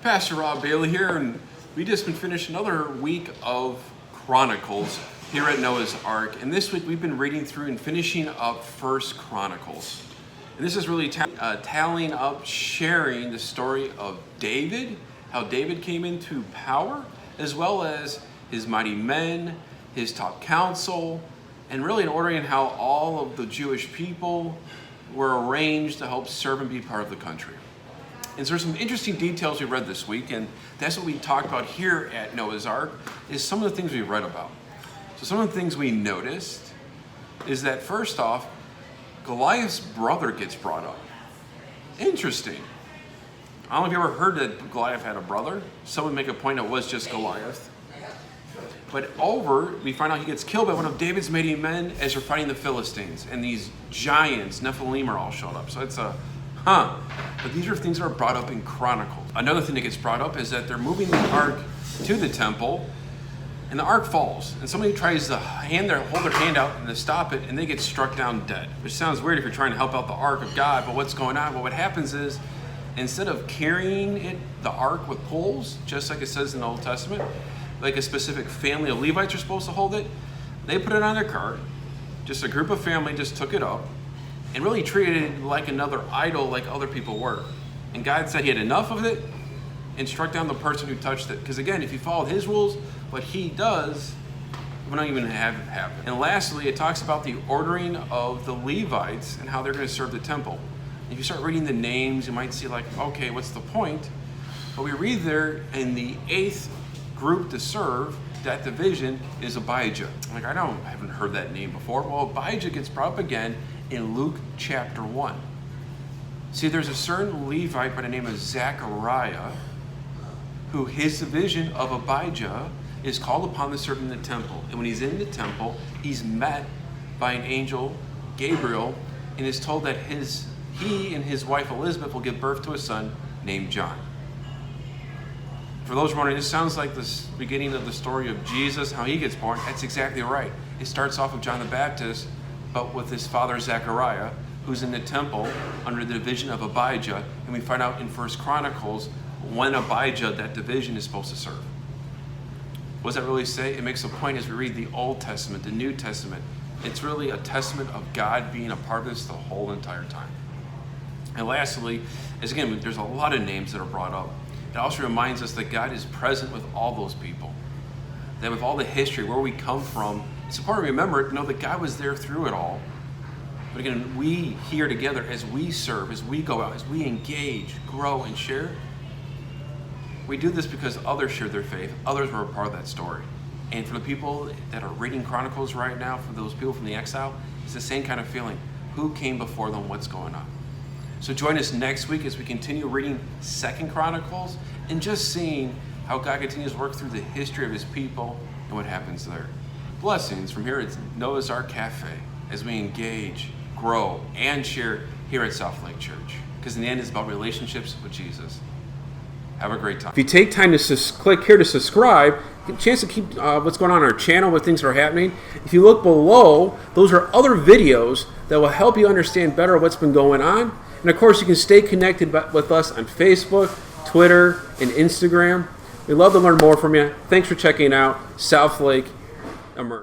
Pastor Rob Bailey here, and we just been finished another week of Chronicles here at Noah's Ark. And this week we've been reading through and finishing up First Chronicles. And this is really tallying up, sharing the story of David, how David came into power, as well as his mighty men, his top council, and really in ordering how all of the Jewish people were arranged to help serve and be part of the country. And so there's some interesting details we read this week, and that's what we talked about here at Noah's Ark, is some of the things we read about. So some of the things we noticed is that first off, Goliath's brother gets brought up. Interesting. I don't know if you ever heard that Goliath had a brother. Some would make a point it was just Goliath. But we find out he gets killed by one of David's mighty men as they're fighting the Philistines. And these giants, Nephilim, are all showed up. So it's But these are things that are brought up in Chronicles. Another thing that gets brought up is that they're moving the ark to the temple, and the ark falls. And somebody tries to hold their hand out and to stop it, and they get struck down dead. Which sounds weird if you're trying to help out the ark of God, but what's going on? Well, what happens is, instead of carrying the ark with poles, just like it says in the Old Testament, like a specific family of Levites are supposed to hold it, they put it on their cart. Just a group of family just took it up and really treated it like another idol, like other people were. And God said he had enough of it and struck down the person who touched it. Because again, if you followed his rules, what he does, we're not even have it happen. And lastly, it talks about the ordering of the Levites and how they're going to serve the temple. If you start reading the names, you might see like, okay, what's the point? But we read there in the 8th group to serve, that division is Abijah. I haven't heard that name before. Well, Abijah gets brought up again in Luke chapter 1. See, there's a certain Levite by the name of Zechariah, who his division of Abijah is called upon to serve in the temple. And when he's in the temple, he's met by an angel, Gabriel, and is told that he and his wife Elizabeth will give birth to a son named John. For those wondering, this sounds like the beginning of the story of Jesus, how he gets born. That's exactly right. It starts off with John the Baptist, but with his father Zechariah, who's in the temple under the division of Abijah. And we find out in First Chronicles when Abijah, that division, is supposed to serve. What does that really say? It makes a point as we read the Old Testament, the New Testament. It's really a testament of God being a part of this the whole entire time. And lastly, as again, there's a lot of names that are brought up. It also reminds us that God is present with all those people. That with all the history, where we come from, it's important to remember, know that God was there through it all. But again, we here together, as we serve, as we go out, as we engage, grow, and share, we do this because others shared their faith. Others were a part of that story. And for the people that are reading Chronicles right now, for those people from the exile, it's the same kind of feeling. Who came before them? What's going on? So join us next week as we continue reading 2 Chronicles and just seeing how God continues to work through the history of his people and what happens there. Blessings from here at Noah's Ark Cafe as we engage, grow, and share here at South Lake Church. Because in the end, it's about relationships with Jesus. Have a great time. If you take time to click here to subscribe, get a chance to keep what's going on our channel, what things are happening. If you look below, those are other videos that will help you understand better what's been going on. And of course, you can stay connected with us on Facebook, Twitter, and Instagram. We'd love to learn more from you. Thanks for checking out South Lake Immerse.